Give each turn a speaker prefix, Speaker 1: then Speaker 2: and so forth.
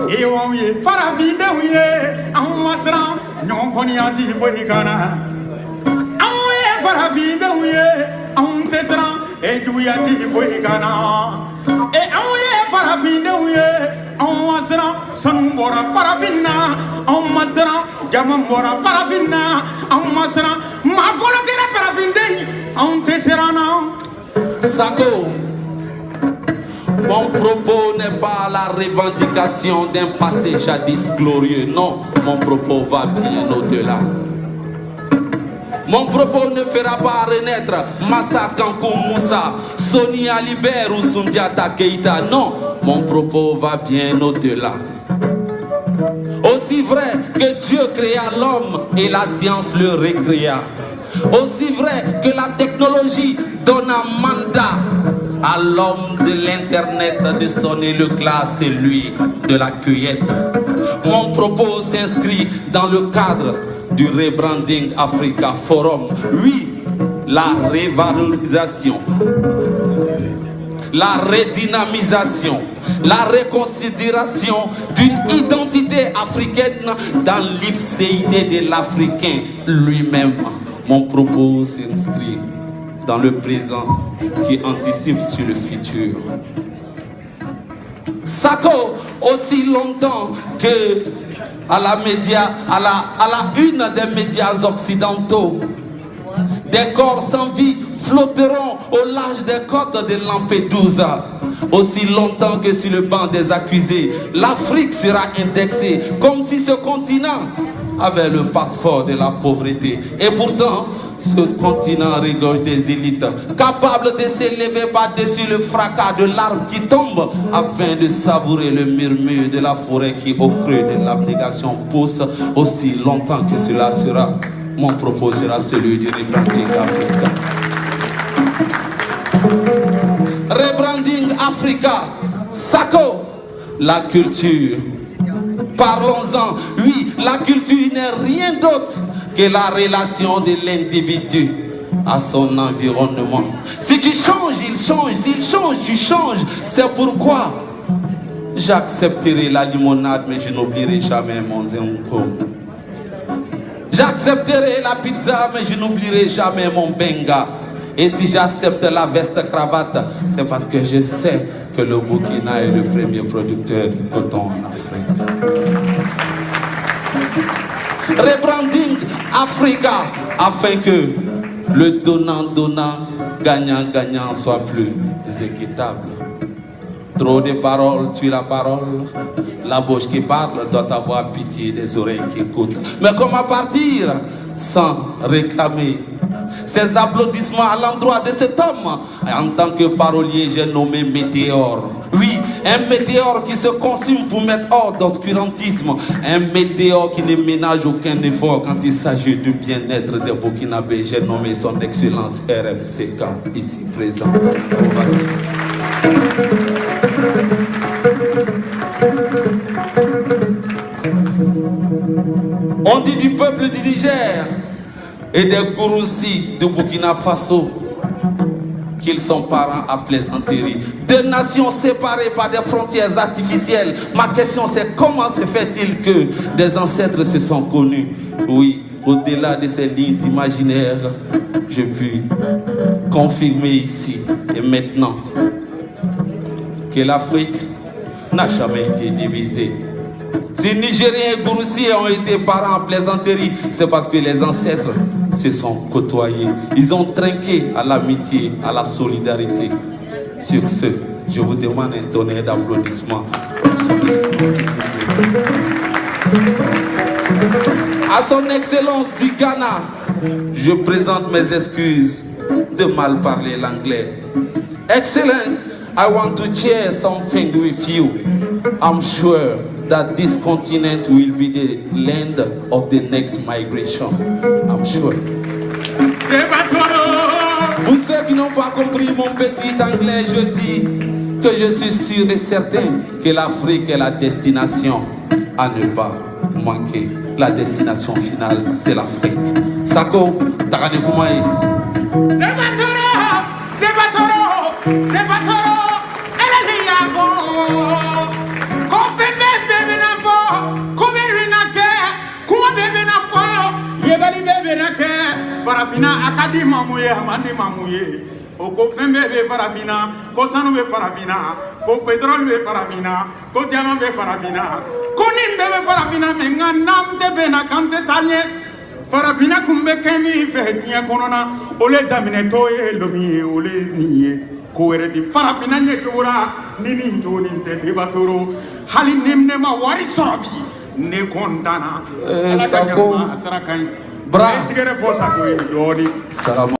Speaker 1: Et on y est, Faravine, oui, on va se rendre, non, on y a dit, oui, Ghana. On est Faravine, oui, on te sera, et tu y a dit, oui, Ghana. Et on est Faravine, oui, on va se rendre, son bora Faravina, on va se rendre, Gamambora Faravina, on va se rendre, ma volonté de Faravine, on te sera, non.
Speaker 2: Sako. Mon propos n'est pas la revendication d'un passé jadis glorieux. Non, mon propos va bien au-delà. Mon propos ne fera pas renaître Massa Kankou Moussa, Sonia Libert ou Soundiata Keita. Non, mon propos va bien au-delà. Aussi vrai que Dieu créa l'homme et la science le récréa. Aussi vrai que la technologie donne un mandat à l'homme de l'internet de sonner le glas, c'est lui de la cueillette. Mon propos s'inscrit dans le cadre du Rebranding Africa Forum. Oui, la révalorisation, la redynamisation, la reconsidération d'une identité africaine dans l'ipséité de l'Africain lui-même. Mon propos s'inscrit dans le présent qui anticipe sur le futur. Sako, aussi longtemps que à la une des médias occidentaux, des corps sans vie flotteront au large des côtes de Lampedusa. Aussi longtemps que sur le banc des accusés, l'Afrique sera indexée comme si ce continent avait le passeport de la pauvreté. Et pourtant, ce continent regorge des élites capables de s'élever par-dessus le fracas de l'arbre qui tombe afin de savourer le murmure de la forêt qui au creux de l'abnégation pousse. Aussi longtemps que cela sera, mon propos sera celui du Rebranding Africa. Rebranding Africa, Sako, la culture. Parlons-en. Oui, la culture n'est rien d'autre que la relation de l'individu à son environnement. Si tu changes, il change. S'il change, tu changes. C'est pourquoi j'accepterai la limonade, mais je n'oublierai jamais mon zenko. J'accepterai la pizza, mais je n'oublierai jamais mon benga. Et si j'accepte la veste cravate, c'est parce que je sais que le Burkina est le premier producteur de coton en Afrique. Rebranding Africa afin que le donnant-donnant, gagnant-gagnant soit plus équitable. Trop de paroles tue la parole. La bouche qui parle doit avoir pitié des oreilles qui écoutent. Mais comment partir sans réclamer ces applaudissements à l'endroit de cet homme? En tant que parolier, j'ai nommé Météore. Oui, un météore qui se consume pour mettre hors d'obscurantisme. Un météore qui ne ménage aucun effort quand il s'agit du bien-être des Burkinabés. J'ai nommé son excellence RMCK, ici présent. Ovation. On dit du peuple du Niger et des Gouroussis du Burkina Faso qu'ils sont parents à plaisanterie. Deux nations séparées par des frontières artificielles. Ma question c'est comment se fait-il que des ancêtres se sont connus? Oui, au-delà de ces lignes imaginaires, je puis confirmer ici et maintenant que l'Afrique n'a jamais été divisée. Si Nigériens et Gouroussis ont été parents à plaisanterie, c'est parce que les ancêtres se sont côtoyés. Ils ont trinqué à l'amitié, à la solidarité. Sur ce, je vous demande un tonnerre d'applaudissements. À son excellence du Ghana, je présente mes excuses de mal parler l'anglais. Excellence, I want to share something with you. I'm sure that this continent will be the land of the next migration. I'm sure. Pour ceux qui n'ont pas compris mon petit anglais, je dis que je suis sûr et certain que l'Afrique est la destination à ne pas manquer. La destination finale, c'est l'Afrique. Sako, Tarane Koumaï.
Speaker 1: Debatoro, elle est là. farafina akadi mamuye amandi mamuye o ko fembe be farafina ko sanu be farafina ko petrol be farafina ko diamant be farafina ko nimbe be farafina menga namte be na kante tanye farafina kumbe kemi fe tiya konona ole damine toye lomi ole niye ko were di farafina nyetora nini joni te debatoro hali nimne ma wari sorobi ne kontana
Speaker 2: Sako.
Speaker 1: Sarakai.
Speaker 2: Bra.
Speaker 1: Tigere fosa ko doni.
Speaker 2: Salam.